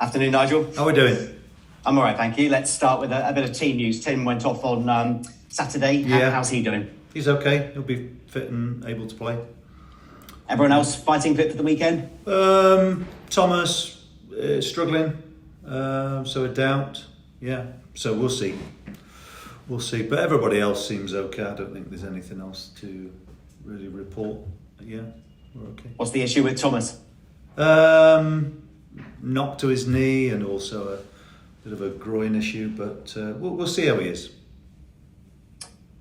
Afternoon, Nigel. How are we doing? I'm all right, thank you. Let's start with a bit of team news. Tim went off on Saturday. Yeah. How's he doing? He's okay. He'll be fit and able to play. Everyone else fighting fit for the weekend? Thomas struggling, so a doubt. Yeah, so we'll see. We'll see. But everybody else seems okay. I don't think there's anything else to really report. Yeah, we're okay. What's the issue with Thomas? Knock to his knee and also a bit of a groin issue, but we'll see how he is.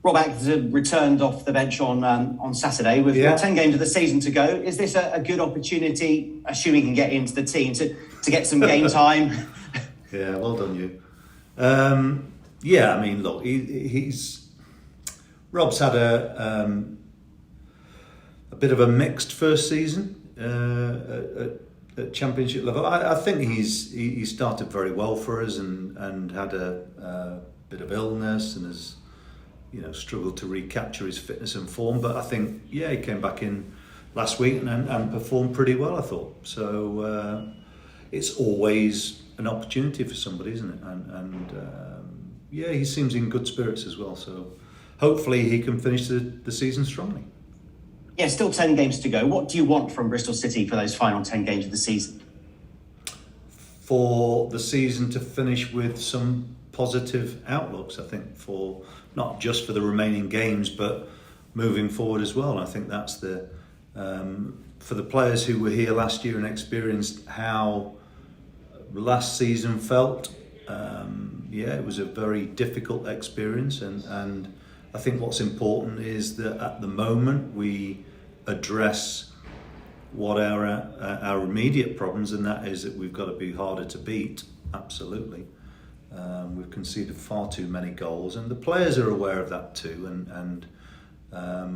Rob Atkinson returned off the bench on Saturday with 10 games of the season to go. Is this a good opportunity, assuming he can get into the team, to get some game time? Yeah, well done you. Yeah, I mean, look, Rob's had a bit of a mixed first season at Championship level. I think he started very well for us and had a bit of illness and has struggled to recapture his fitness and form. But I think he came back in last week and performed pretty well, I thought. So it's always an opportunity for somebody, isn't it? And he seems in good spirits as well. So hopefully he can finish the season strongly. Yeah, still 10 games to go. What do you want from Bristol City for those final 10 games of the season? For the season to finish with some positive outlooks, I think, for not just for the remaining games, but moving forward as well. I think that's for the players who were here last year and experienced how last season felt. It was a very difficult experience, and I think what's important is that at the moment we address what our immediate problems, and that is that we've got to be harder to beat. Absolutely. We've conceded far too many goals, and the players are aware of that too, and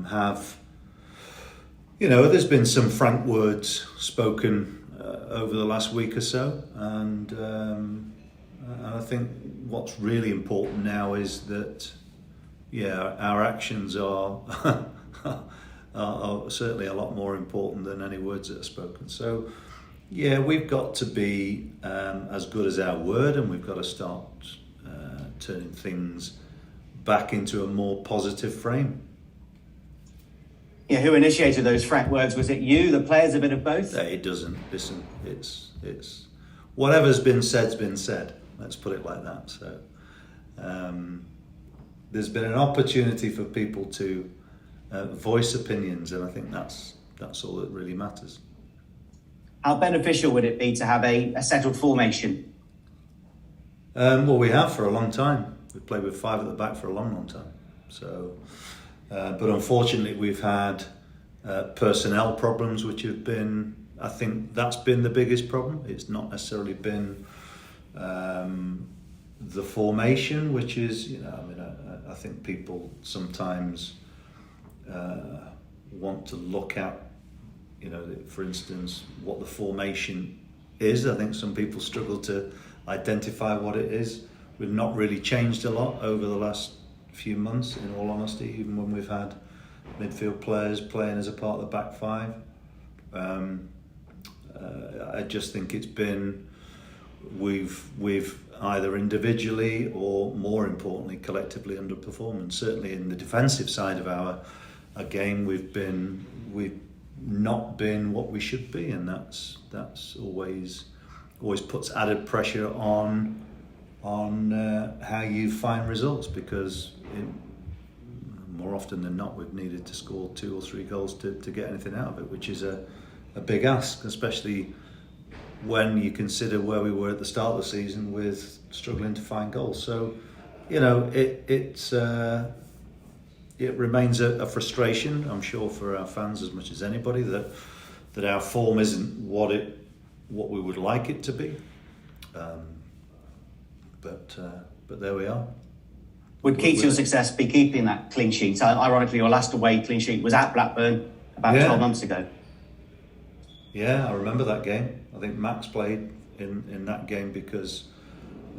have, there's been some frank words spoken over the last week or so, and I think what's really important now is that our actions are are certainly a lot more important than any words that are spoken. So we've got to be as good as our word, and we've got to start turning things back into a more positive frame. Yeah, who initiated those frank words? Was it you, the players, a bit of both? It doesn't. Listen, it's whatever's been said's been said. Let's put it like that. So there's been an opportunity for people to voice opinions, and I think that's all that really matters. How beneficial would it be to have a settled formation? Well, we have for a long time. We've played with 5 at the back for a long, long time. So, but unfortunately, we've had personnel problems, which have been, I think that's been the biggest problem. It's not necessarily been the formation, which is, I think people sometimes want to look at, for instance, what the formation is. I think some people struggle to identify what it is. We've not really changed a lot over the last few months, in all honesty, even when we've had midfield players playing as a part of the back 5. I just think it's been, we've either individually or, more importantly, collectively underperformed. And certainly in the defensive side of our game, we've not been what we should be, and that's always puts added pressure on how you find results, because more often than not we've needed to score 2 or 3 goals to get anything out of it, which is a big ask, especially when you consider where we were at the start of the season with struggling to find goals. So it remains a frustration, I'm sure, for our fans as much as anybody, that our form isn't what we would like it to be. But there we are. Would key to your success be keeping that clean sheet? Ironically, your last away clean sheet was at Blackburn about 12 months ago. Yeah, I remember that game. I think Max played in that game because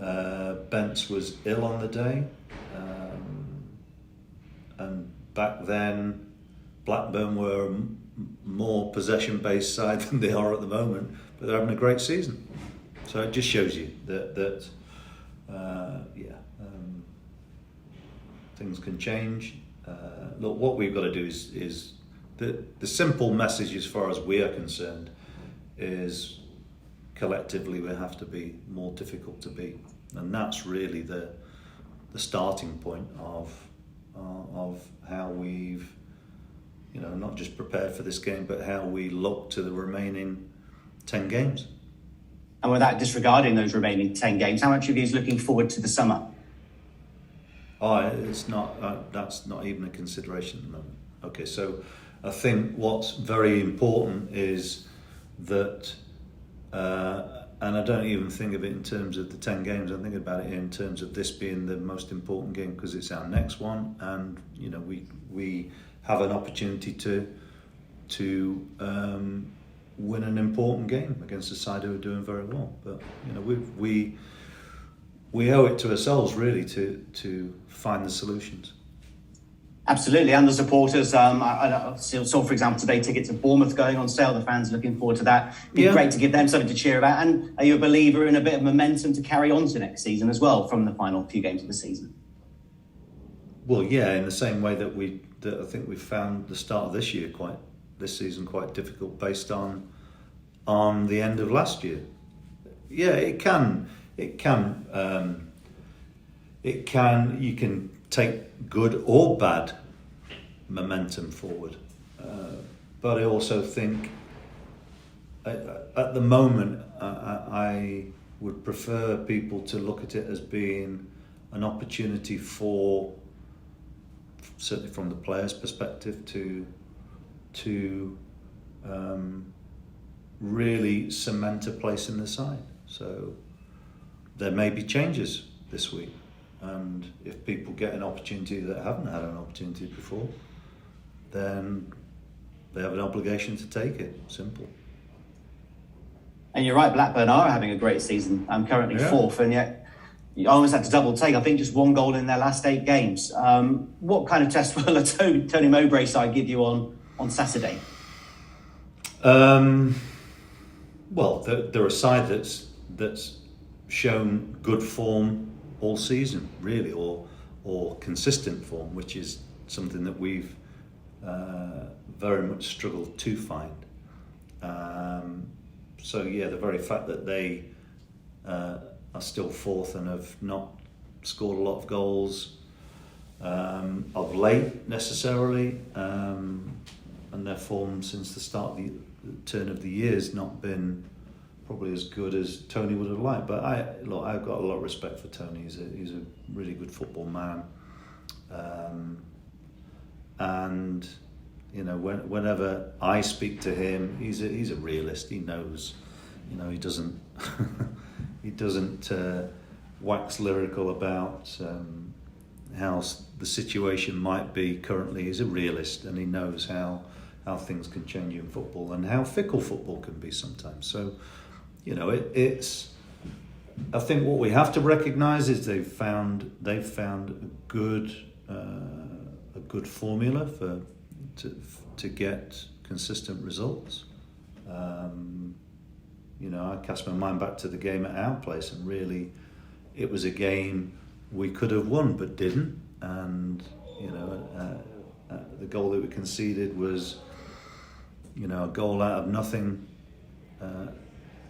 Bence was ill on the day. And back then, Blackburn were a more possession-based side than they are at the moment, but they're having a great season. So it just shows you that things can change. Look, what we've got to do is the simple message, as far as we are concerned, is collectively we have to be more difficult to beat, and that's really the starting point of how we've, not just prepared for this game, but how we look to the remaining 10 games. And without disregarding those remaining 10 games, how much of you is looking forward to the summer? It's not. That's not even a consideration at the moment. Okay, so I think what's very important is that, and I don't even think of it in terms of the 10 games. I think about it in terms of this being the most important game because it's our next one, and we have an opportunity to win an important game against a side who are doing very well. But we owe it to ourselves really to find the solutions. Absolutely, and the supporters. I saw, for example, today tickets to Bournemouth going on sale. The fans looking forward to that. It'd be great to give them something to cheer about. And are you a believer in a bit of momentum to carry on to next season as well from the final few games of the season? Well, yeah, in the same way that I think we found the start of this season quite difficult based on the end of last year. Yeah, it can. You can take good or bad momentum forward, but I also think at the moment I would prefer people to look at it as being an opportunity for, certainly from the players' perspective, to really cement a place in the side. So there may be changes this week, and if people get an opportunity that haven't had an opportunity before, then they have an obligation to take it. Simple. And you're right, Blackburn are having a great season. I'm currently fourth, and yet you almost had to double take. I think just one goal in their last 8 games. What kind of test will a Tony Mowbray side give you on Saturday? Well, they're a side that's shown good form all season, really, or consistent form, which is something that we've very much struggled to find. So yeah, the very fact that they are still fourth and have not scored a lot of goals of late necessarily, and their form since the start of the turn of the year has not been probably as good as Tony would have liked. But I've got a lot of respect for Tony. He's a really good football man, and whenever I speak to him, he's a realist. He knows, he doesn't he doesn't wax lyrical about how the situation might be currently. He's a realist, and he knows how things can change in football and how fickle football can be sometimes. So, it's. I think what we have to recognise is they've found a good formula to get consistent results. I cast my mind back to the game at our place, and really, it was a game we could have won but didn't. And the goal that we conceded was, a goal out of nothing,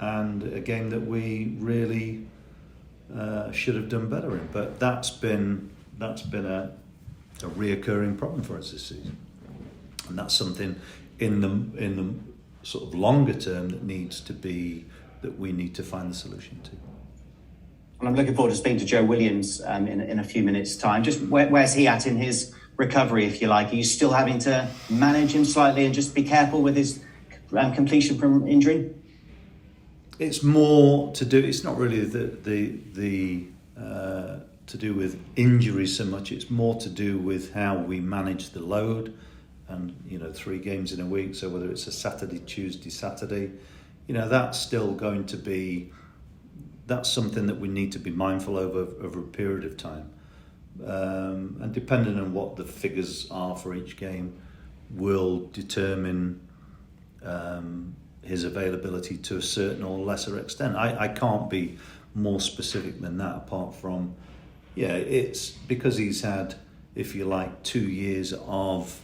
and a game that we really should have done better in. But that's been a reoccurring problem for us this season, and that's something in the sort of longer term that we need to find the solution to. And I'm looking forward to speaking to Joe Williams in a few minutes' time. Just where's he at in his recovery, if you like? Are you still having to manage him slightly and just be careful with his completion from injury? It's more to do. It's not really the to do with injury so much. It's more to do with how we manage the load, and 3 games in a week. So whether it's a Saturday, Tuesday, Saturday, that's still going to be. That's something that we need to be mindful of over a period of time, and depending on what the figures are for each game, will determine his availability to a certain or lesser extent. I can't be more specific than that, apart from, it's because he's had, if you like, 2 years of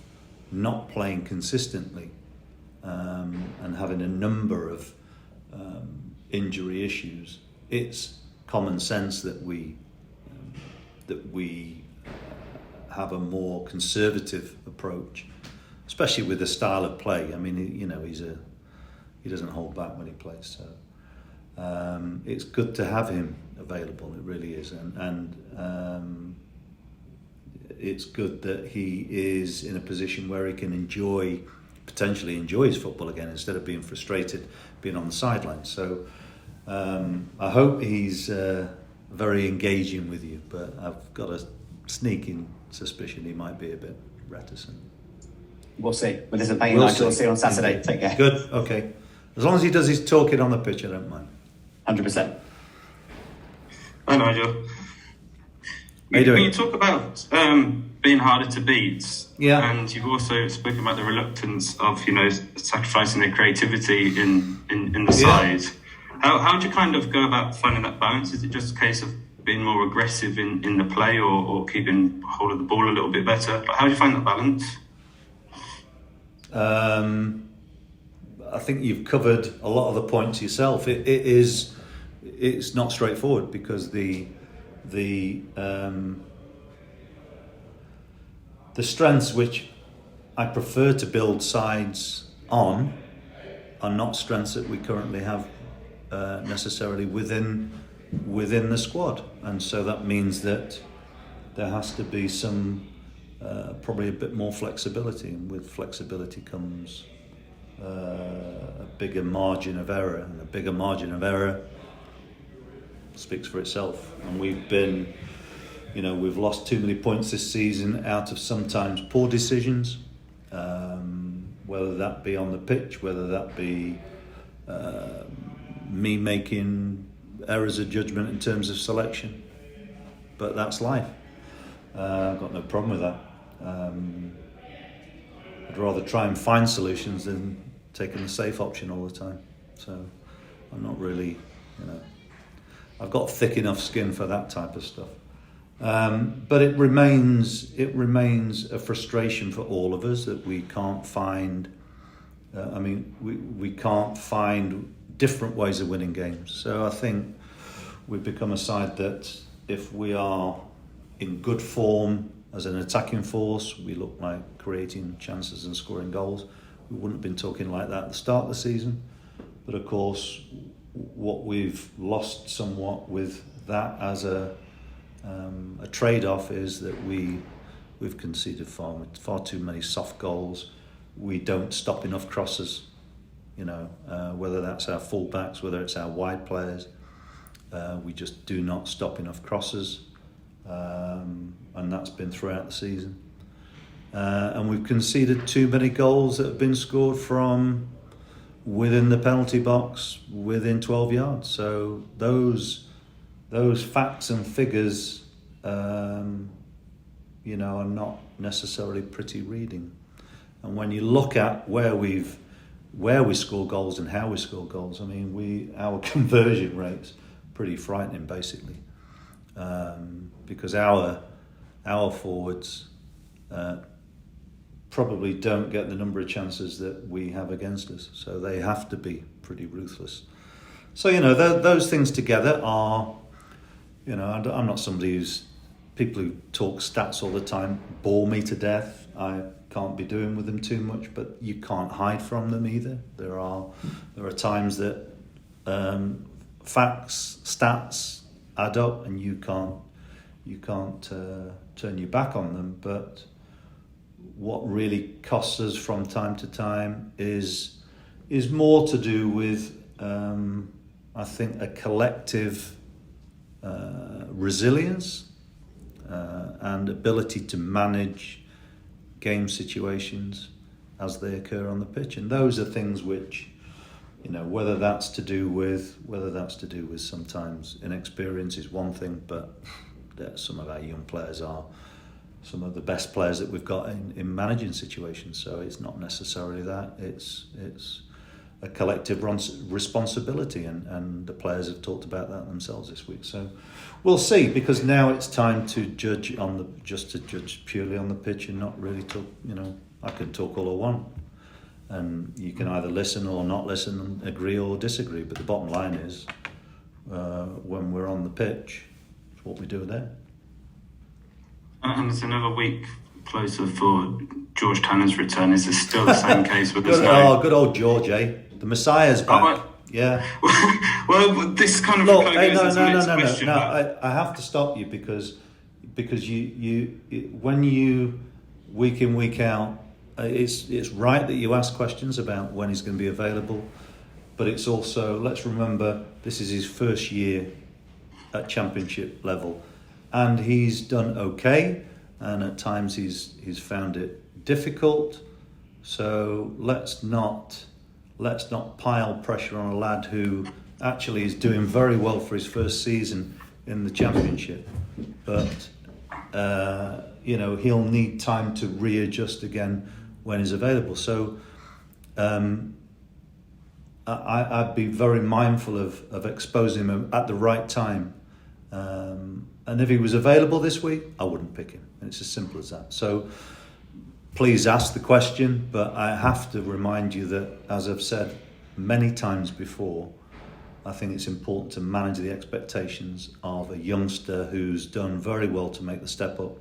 not playing consistently, and having a number of injury issues. It's common sense that we have a more conservative approach, especially with the style of play. I mean, he doesn't hold back when he plays, so it's good to have him available. It really is, and it's good that he is in a position where he can potentially enjoy his football again, instead of being frustrated being on the sidelines. So I hope he's very engaging with you, but I've got a sneaking suspicion he might be a bit reticent. We'll see. Well, listen, thank you, Nigel. We'll see you on Saturday. Take care. Good, okay. As long as he does his talking on the pitch, I don't mind. 100%. Hi, Nigel. How you doing? When you talk about being harder to beat, and you've also spoken about the reluctance of, sacrificing their creativity in the side. How do you kind of go about finding that balance? Is it just a case of being more aggressive in the play, or keeping hold of the ball a little bit better? How do you find that balance? I think you've covered a lot of the points yourself. It's not straightforward, because the strengths which I prefer to build sides on are not strengths that we currently have necessarily within the squad, and so that means that there has to be some probably a bit more flexibility, and with flexibility comes a bigger margin of error, and a bigger margin of error speaks for itself. And we've lost too many points this season out of sometimes poor decisions, whether that be on the pitch, whether that be me making errors of judgment in terms of selection. But that's life. I've got no problem with that. I'd rather try and find solutions than taking the safe option all the time. So I'm not really, I've got thick enough skin for that type of stuff. But it remains a frustration for all of us that we can't find. We can't find different ways of winning games. So I think we've become a side that, if we are in good form as an attacking force, we look like creating chances and scoring goals. We wouldn't have been talking like that at the start of the season. But of course, what we've lost somewhat with that as a trade-off is that we've conceded far too many soft goals. We don't stop enough crosses, whether that's our full-backs, whether it's our wide players. We just do not stop enough crosses, and that's been throughout the season. And we've conceded too many goals that have been scored from within the penalty box, within 12 yards. So those facts and figures, are not necessarily pretty reading. And when you look at where we score goals and how we score goals, our conversion rate's pretty frightening, basically, because our forwards probably don't get the number of chances that we have against us, so they have to be pretty ruthless. So those things together are, I'm not somebody who's, people who talk stats all the time bore me to death. I can't be doing with them too much, but you can't hide from them either. There are times that facts, stats add up, and you can't turn your back on them. But what really costs us from time to time is more to do with I think a collective resilience and ability to manage game situations as they occur on the pitch, and those are things which, whether that's to do with sometimes inexperience is one thing, but some of our young players are some of the best players that we've got in managing situations. So it's not necessarily that. It's a collective responsibility, and the players have talked about that themselves this week. So we'll see, because now it's time to judge just to judge purely on the pitch and not really talk. I can talk all I want, and you can either listen or not listen, and agree or disagree. But the bottom line is, when we're on the pitch, it's what we do there. And it's another week closer for George Tannen's return. Is this still the same case with good old George, eh? The Messiah's back. Yeah. Well, this kind of Look, goes hey, no. I have to stop you because you when you week in, week out, it's right that you ask questions about when he's going to be available, but it's also, let's remember, this is his first year at Championship level, and he's done okay, and at times he's found it difficult. So let's not pile pressure on a lad who actually is doing very well for his first season in the Championship, but he'll need time to readjust again when he's available. So I'd be very mindful of exposing him at the right time. And if he was available this week, I wouldn't pick him. And it's as simple as that. So please ask the question, but I have to remind you that, as I've said many times before, I think it's important to manage the expectations of a youngster who's done very well to make the step up,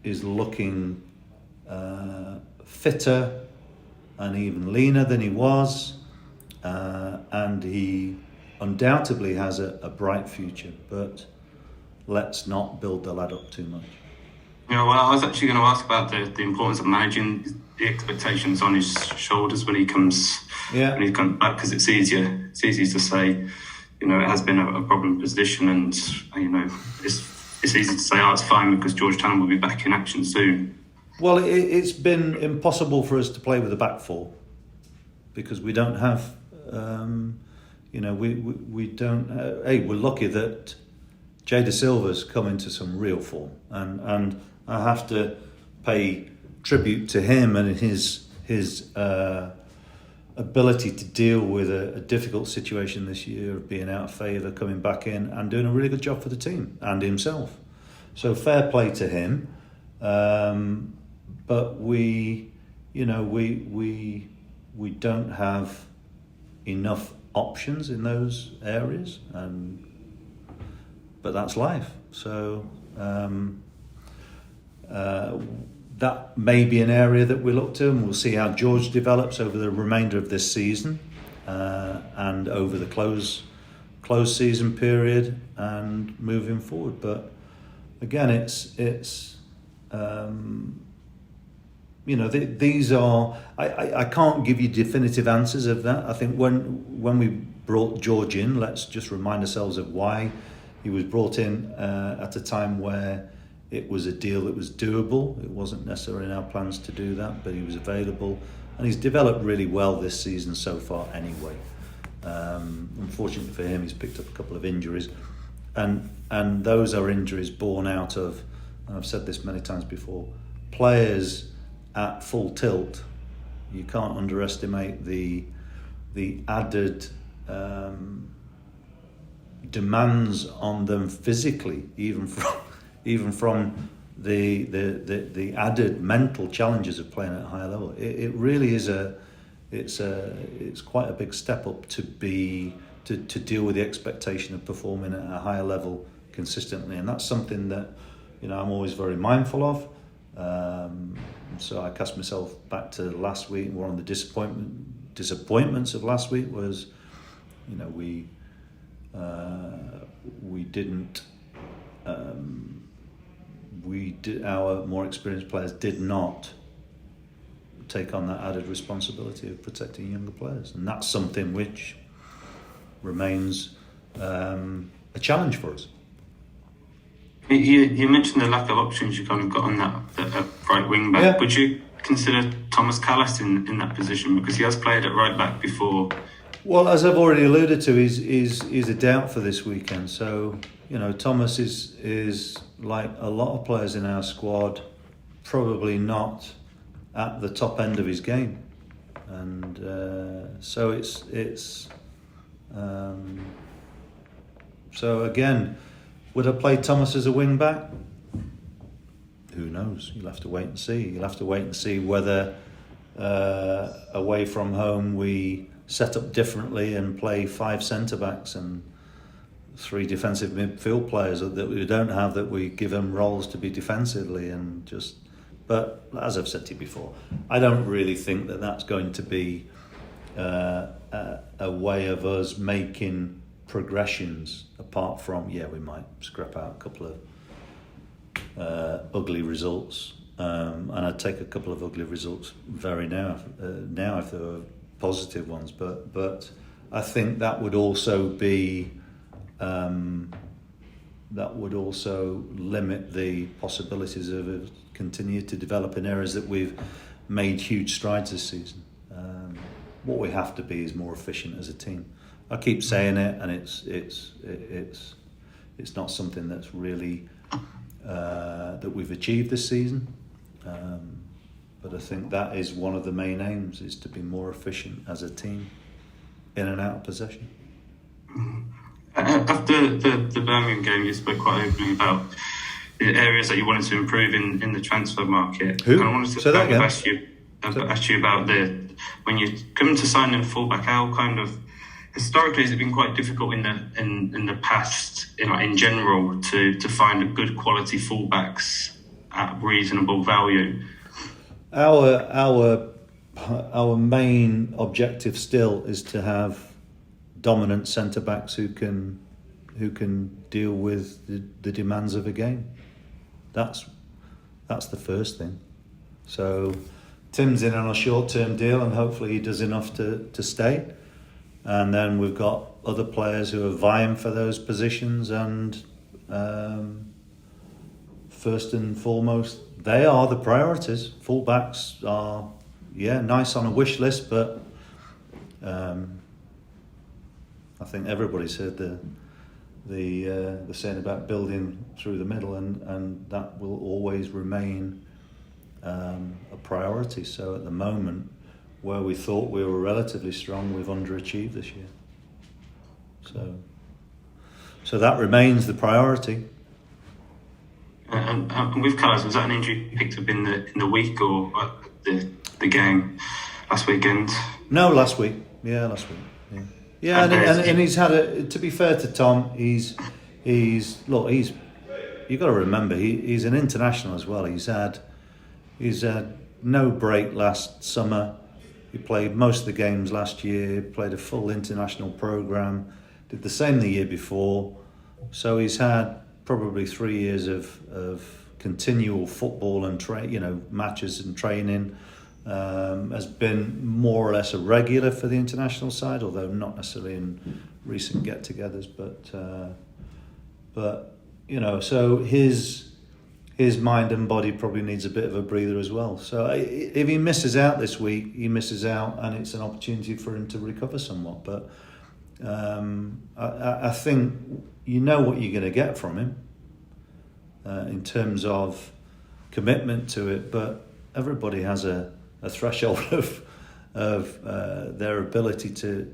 is looking fitter and even leaner than he was, and he undoubtedly has a bright future, but let's not build the lad up too much. Well, I was actually going to ask about the importance of managing the expectations on his shoulders when he comes back, because it's easy to say, it has been a problem position, and it's easy to say, it's fine because George Tannen will be back in action soon. Well, it's been impossible for us to play with a back four because we don't have, we don't. We're lucky that Jay De Silva's come into some real form, and I have to pay tribute to him and his ability to deal with a difficult situation this year of being out of favour, coming back in and doing a really good job for the team and himself. So fair play to him. But we don't have enough options in those areas, but that's life. So that may be an area that we look to, and we'll see how George develops over the remainder of this season and over the close season period and moving forward. But again, these are. I can't give you definitive answers of that. I think when we brought George in, let's just remind ourselves of why he was brought in at a time where it was a deal that was doable. It wasn't necessarily in our plans to do that, but he was available, and he's developed really well this season so far anyway. Unfortunately for him, he's picked up a couple of injuries, and those are injuries born out of, and I've said this many times before, players at full tilt. You can't underestimate the added demands on them physically, even from the added mental challenges of playing at a higher level. It really is it's quite a big step up to deal with the expectation of performing at a higher level consistently, and that's something that I'm always very mindful of. So I cast myself back to last week. One of the disappointments of last week was, our more experienced players did not take on that added responsibility of protecting younger players, and that's something which remains a challenge for us. You mentioned the lack of options you kind of got on that right wing back. Yeah. Would you consider Thomas Callas in that position, because he has played at right back before? Well, as I've already alluded to, he's a doubt for this weekend. So Thomas is like a lot of players in our squad, probably not at the top end of his game. and so it's so again, would I play Thomas as a wing back? Who knows? You'll have to wait and see. You'll have to wait and see whether away from home we set up differently and play 5 centre backs and 3 defensive midfield players that we don't have, that we give them roles to be defensively and just. But as I've said to you before, I don't really think that that's going to be a way of us making progressions. Apart from, we might scrap out a couple of ugly results, and I'd take a couple of ugly results now if there were positive ones. But I think that would also be. That would also limit the possibilities of continue to develop in areas that we've made huge strides this season. What we have to be is more efficient as a team. I keep saying it, and it's not something that's really that we've achieved this season. But I think that is one of the main aims: is to be more efficient as a team in and out of possession. After the Birmingham game, you spoke quite openly about the areas that you wanted to improve in the transfer market. Who? And I wanted to ask you about when you come to sign a fullback. How kind of historically has it been quite difficult in the past, in general, to find a good quality fullbacks at reasonable value? Our main objective still is to have dominant centre backs who can deal with the demands of a game. That's the first thing. So Tim's in on a short-term deal, and hopefully he does enough to stay. And then we've got other players who are vying for those positions, and first and foremost, they are the priorities. Fullbacks are nice on a wish list, but I think everybody's heard the saying about building through the middle, and that will always remain a priority. So at the moment, where we thought we were relatively strong, we've underachieved this year. So that remains the priority. And with Callum, was that an injury picked up in the week or the game last weekend? No, last week. Yeah, last week. Yeah. Yeah, and he's had to be fair to Tom, you've got to remember he's an international as well. He's had no break last summer. He played most of the games last year, played a full international programme, did the same the year before. So he's had probably 3 years of continual football and matches and training. Has been more or less a regular for the international side, although not necessarily in recent get-togethers. But so his mind and body probably needs a bit of a breather as well. So if he misses out this week, he misses out, and it's an opportunity for him to recover somewhat. But I think you know what you're going to get from him in terms of commitment to it. But everybody has a threshold of their ability to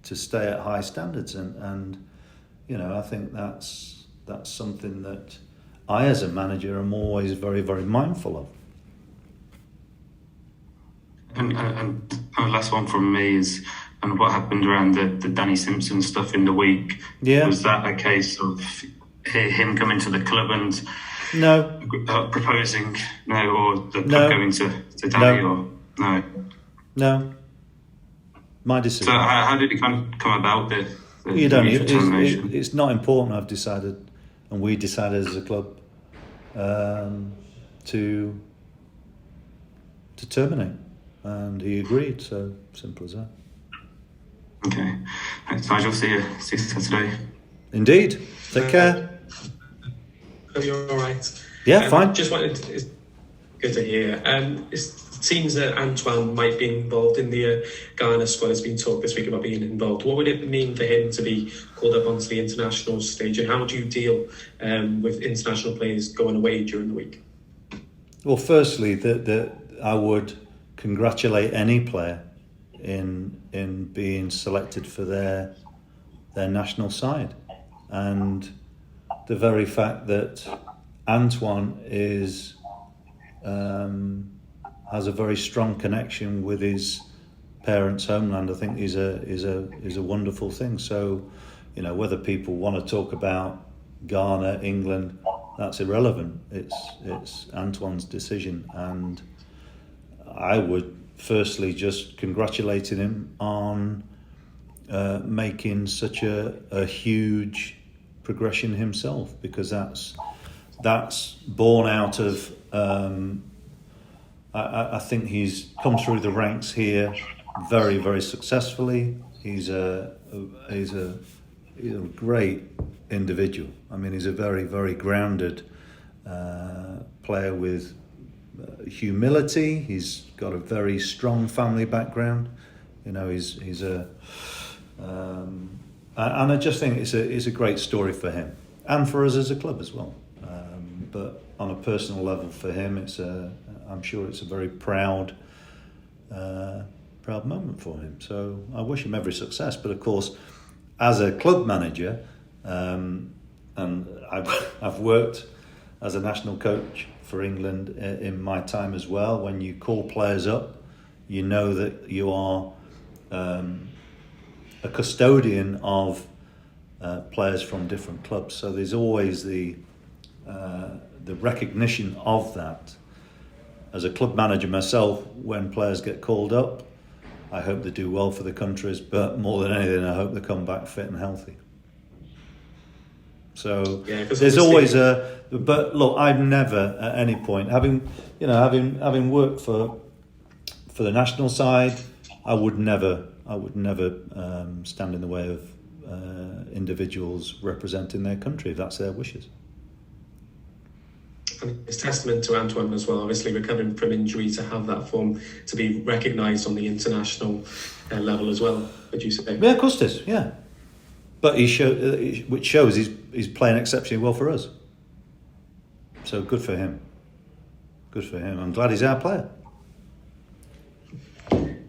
stay at high standards, and I think that's something that I, as a manager, am always very, very mindful of. And the last one from me is, and what happened around the Danny Simpson stuff in the week? Yeah. Was that a case of him coming to the club and no proposing or the club going to Danny or no? No. My decision. So how did it kind of come about? You don't. It's not important. I've decided, and we decided as a club to terminate, and he agreed. So simple as that. Okay. Thanks, Nigel. See you Saturday. Indeed. Take care. Hope you're all right. Yeah, fine. Just wanted to, it's good to hear. It seems that Antoine might be involved in the Ghana squad. Has been talk this week about being involved. What would it mean for him to be called up onto the international stage, and how do you deal with international players going away during the week? Well, firstly, I would congratulate any player in being selected for their national side, and the very fact that Antoine has a very strong connection with his parents' homeland, I think is a wonderful thing. So, whether people want to talk about Ghana, England, that's irrelevant. It's Antoine's decision, and I would firstly just congratulate him on making such a huge progression himself, because that's born out of. I think he's come through the ranks here very, very successfully. He's a great individual. I mean, he's a very, very grounded player with humility. He's got a very strong family background. He's a and I just think it's a great story for him and for us as a club as well. But on a personal level, for him, I'm sure it's a very proud moment for him. So I wish him every success. But of course, as a club manager, and I've worked as a national coach for England in my time as well. When you call players up, you know that you are a custodian of players from different clubs. So there's always the recognition of that. As a club manager myself, when players get called up, I hope they do well for the countries, but more than anything, I hope they come back fit and healthy. So there's always but look, I've never at any point, having worked for the national side, I would never stand in the way of individuals representing their country if that's their wishes. And it's testament to Antoine as well, obviously recovering from injury, to have that form to be recognised on the international level as well, would you say? Yeah, of course it is, yeah. But which shows he's playing exceptionally well for us. So good for him. Good for him. I'm glad he's our player.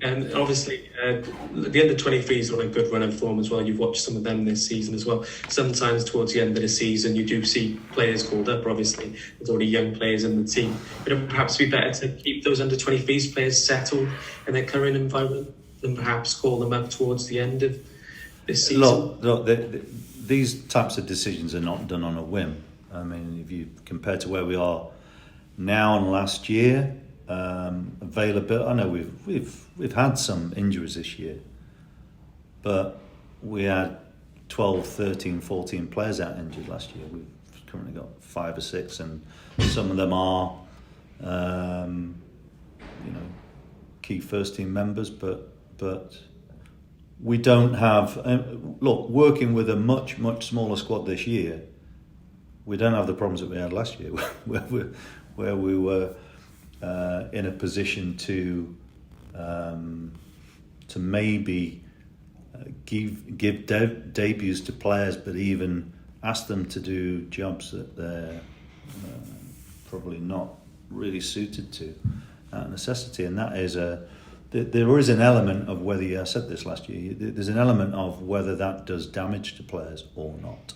And obviously, the under-23s are on a good run of form as well. You've watched some of them this season as well. Sometimes towards the end of the season, you do see players called up. Obviously, there's already young players in the team. But it would perhaps be better to keep those under-23s players settled in their current environment than perhaps call them up towards the end of this season. Look, these types of decisions are not done on a whim. I mean, if you compare to where we are now and last year, availability. I know we've had some injuries this year, but we had 12, 13, 14 players out injured last year. We've currently got 5 or 6, and some of them are, key first team members. But we don't have. Look, working with a much smaller squad this year, we don't have the problems that we had last year, where we were. In a position to maybe give debuts to players, but even ask them to do jobs that they're probably not really suited to out of necessity. And that is there is an element of whether, I said this last year, there's an element of whether that does damage to players or not.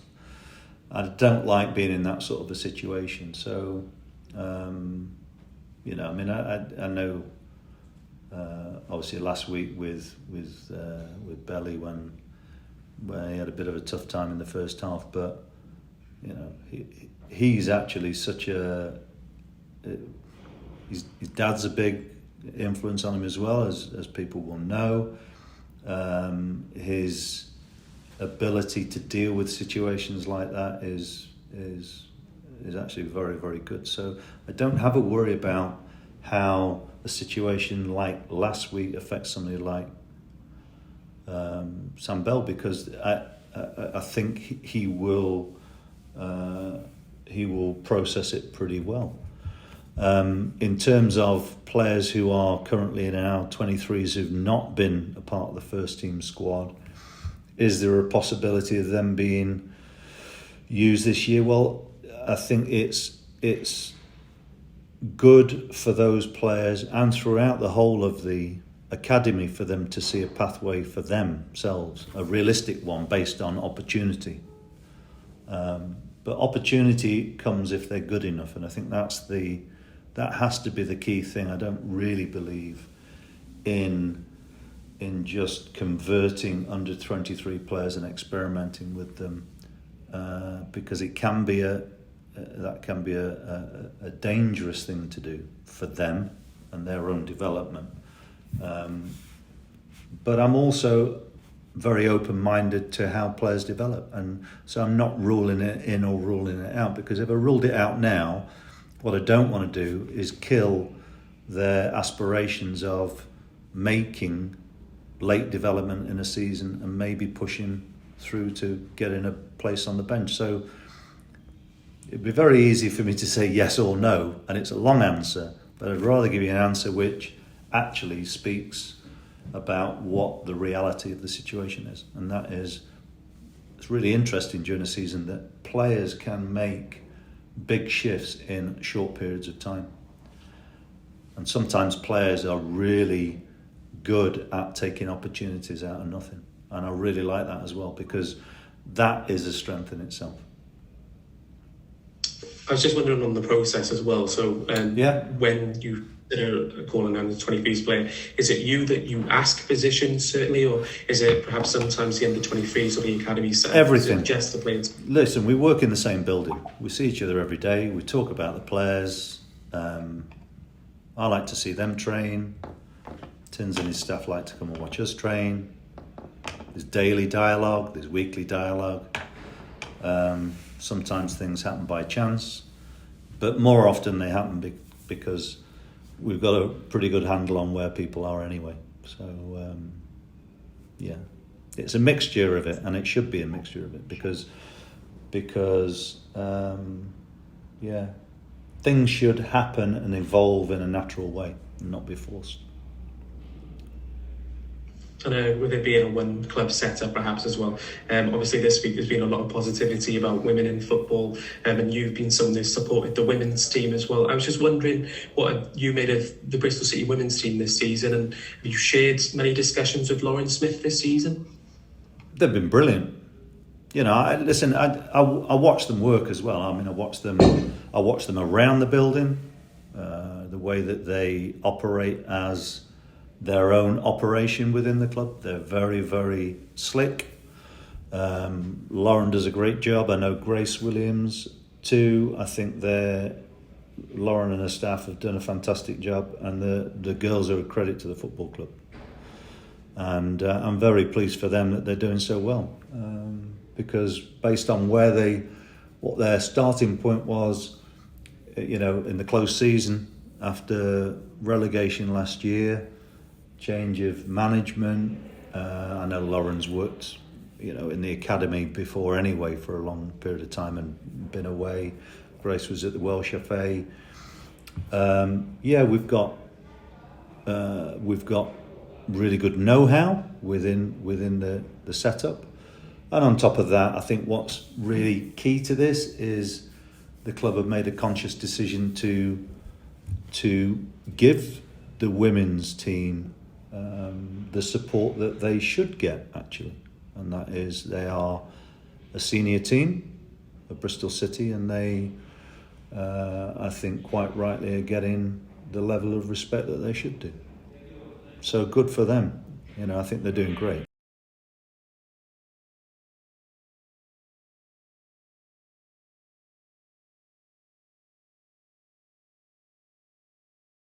I don't like being in that sort of a situation. So I know. Obviously, last week with Belly when he had a bit of a tough time in the first half, but he's actually such a. His dad's a big influence on him as well, as people will know. His ability to deal with situations like that is actually very, very good. So I don't have a worry about how a situation like last week affects somebody like Sam Bell, because I think he will process it pretty well. In terms of players who are currently in our 23s who've not been a part of the first team squad, is there a possibility of them being used this year? Well, I think it's good for those players and throughout the whole of the academy for them to see a pathway for themselves, a realistic one based on opportunity. But opportunity comes if they're good enough, and I think that has to be the key thing. I don't really believe in just converting under 23 players and experimenting with them, because it can be a dangerous thing to do for them and their own development. But I'm also very open-minded to how players develop, and so I'm not ruling it in or ruling it out, because if I ruled it out now, what I don't want to do is kill their aspirations of making late development in a season and maybe pushing through to getting a place on the bench. So it'd be very easy for me to say yes or no, and it's a long answer, but I'd rather give you an answer which actually speaks about what the reality of the situation is. And that is, it's really interesting during a season that players can make big shifts in short periods of time. And sometimes players are really good at taking opportunities out of nothing. And I really like that as well, because that is a strength in itself. I was just wondering on the process as well. So when you call an under 23s player, is it you that you ask positions certainly, or is it perhaps sometimes the under 23s or the academy set? Everything. Just the players. Listen, we work in the same building. We see each other every day. We talk about the players. I like to see them train. Tins and his staff like to come and watch us train. There's daily dialogue. There's weekly dialogue. Sometimes things happen by chance, but more often they happen because we've got a pretty good handle on where people are anyway. So, it's a mixture of it, and it should be a mixture of it because things should happen and evolve in a natural way and not be forced. And with it being a one club setup perhaps as well, obviously this week there's been a lot of positivity about women in football, and you've been someone who's supported the women's team as well. I was just wondering what you made of the Bristol City Women's team this season, and have you shared many discussions with Lauren Smith this season? They've been brilliant. You know, I watch them work as well. I mean, I watch them around the building, the way that they operate as their own operation within the club. They're very, very slick. Lauren does a great job. I know Grace Williams too. I think Lauren and her staff have done a fantastic job, and the girls are a credit to the football club. And I'm very pleased for them that they're doing so well, because based on what their starting point was, in the close season after relegation last year, change of management. I know Lauren's worked, in the academy before anyway for a long period of time and been away. Grace was at the Welsh FA. We've got really good know-how within the setup, and on top of that, I think what's really key to this is the club have made a conscious decision to give the women's team the support that they should get, actually, and that is they are a senior team of Bristol City, and they, I think quite rightly, are getting the level of respect that they should do. So good for them. I think they're doing great.